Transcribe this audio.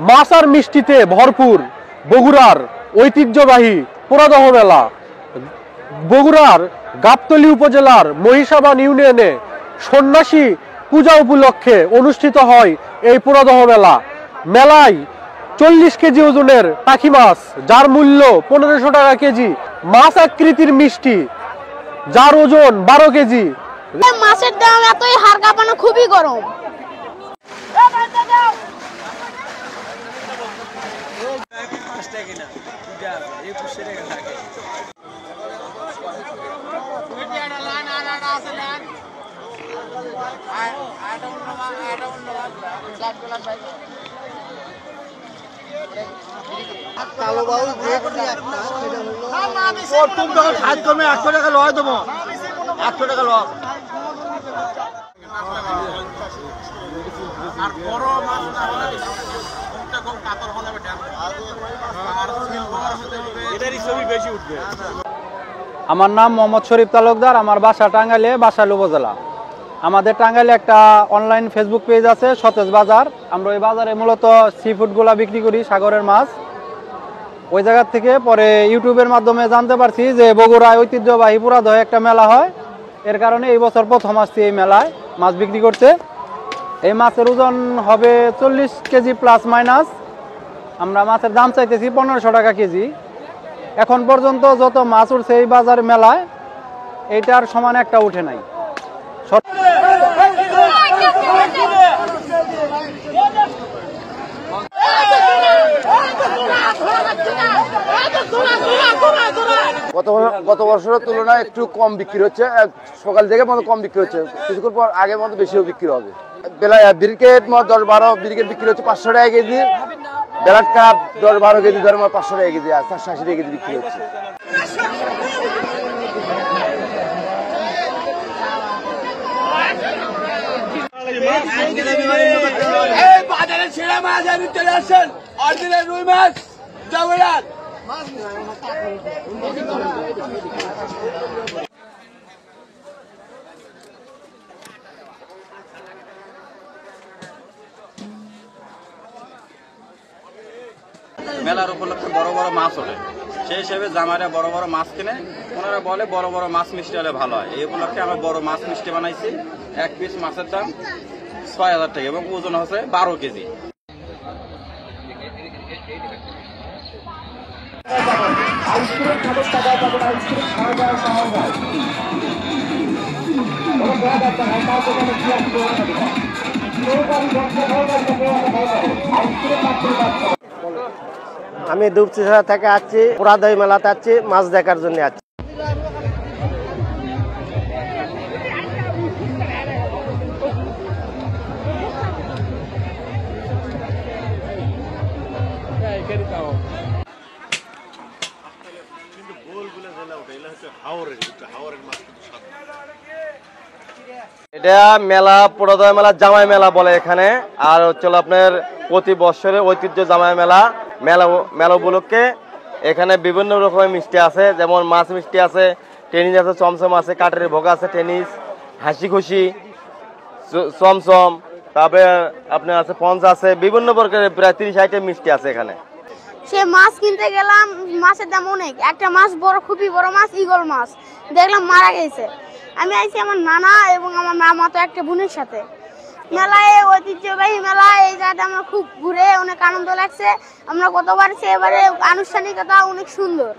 মাছ আর মিষ্টিতে ভরপুর বগুড়ার ঐতিহ্যবাহী পুরাদহ মেলা। বগুড়ার গাবতলী উপজেলার মহিষাবান ইউনিয়নে সন্ন্যাসী পূজা উপলক্ষে অনুষ্ঠিত হয় এই পুরাদহ মেলা। মেলায় 40 কেজি ওজনের টাকি মাছ, যার মূল্য 1500 টাকা কেজি, মাছ আকৃতির মিষ্টি যার ওজন 12 কেজি। মাছের দাম এতই হাড় কাঁপানো, খুবই গরম। আমার নাম মোহাম্মদ শরীফ তালুকদার, আমার বাসা টাঙ্গাইলে, বাসাইল উপজেলা। আমাদের টাঙ্গাইলে একটা অনলাইন ফেসবুক পেজ আছে, সতেজ বাজার। আমরা ওই বাজারে মূলত সি ফুডগুলা বিক্রি করি, সাগরের মাছ। ওই জায়গা থেকে পরে ইউটিউবের মাধ্যমে জানতে পারছি যে বগুড়ায় ঐতিহ্যবাহী পুরাদহে একটা মেলা হয়। এর কারণে এই বছর প্রথম আসছি এই মেলায় মাছ বিক্রি করতে। এই মাছের ওজন হবে 40 কেজি প্লাস মাইনাস। আমরা মাছের দাম চাইতেছি 1500 টাকা কেজি। এখন পর্যন্ত যত মাছ উঠছে এই বাজার মেলায়, এইটার সমান একটা উঠে নাই। গত বছরের তুলনায় একটু কম বিক্রি হচ্ছে, সকাল থেকে মতো কম বিক্রি হচ্ছে, কিছুক্ষণ পর আগের মতো বেশিও বিক্রি হবে। ব্রিকেট 10-12 ব্রিকেট বিক্রি হচ্ছে 500 টাকা কেজি, বেলাট কাপ 10-12 কেজি ধরে 500 টাকা কেজি, আর 480 টাকা কেজি বিক্রি হচ্ছে। মেলার উপলক্ষে বড় বড় মাছ ওঠে, সেই হিসেবে জামাইরা বড় বড় মাছ কিনে। ওনারা বলে বড় বড় মাছ মিষ্টি হলে ভালো হয়। এই উপলক্ষে আমরা বড় মাছ মিষ্টি বানাইছি। এক পিস মাছের দাম 6000 টাকা এবং ওজন হচ্ছে 12 কেজি। আমি দুপচিশা থেকে আসছি, পুরাদহ মেলাতে আসছি, মাছ দেখার জন্য আসছি। এটা মেলা পুরাদহ মেলা, জামাই মেলা বলে এখানে। আর হচ্ছে আপনার প্রতি বছরের ঐতিহ্য জামাই মেলা। মেলা উপলক্ষে এখানে বিভিন্ন রকমের মিষ্টি আছে, যেমন মাছ মিষ্টি আছে, টেনিস আছে, চমচম আছে, কাঠের ভোগ আছে, টেনিস, হাসি খুশি, চমচম, তারপরে আপনার আছে পঞ্চ আছে, বিভিন্ন প্রকারের প্রায় 30 আইটেম মিষ্টি আছে এখানে। সে মাছ কিনতে গেলাম, মাছের দাম অনেক। একটা মাছ বড়, খুবই বড় মাছ, ঈগল মাছ, দেখলাম মারা গেছে। আমি আইছি আমার নানা এবং আমার মামাতো একটা বোনের সাথে। মেলায় ঐতিহ্যবাহী মেলা, এই জায়গাটা আমার খুব ঘুরে অনেক আনন্দ লাগছে। আমরা গতবার এবারে আনুষ্ঠানিকতা অনেক সুন্দর।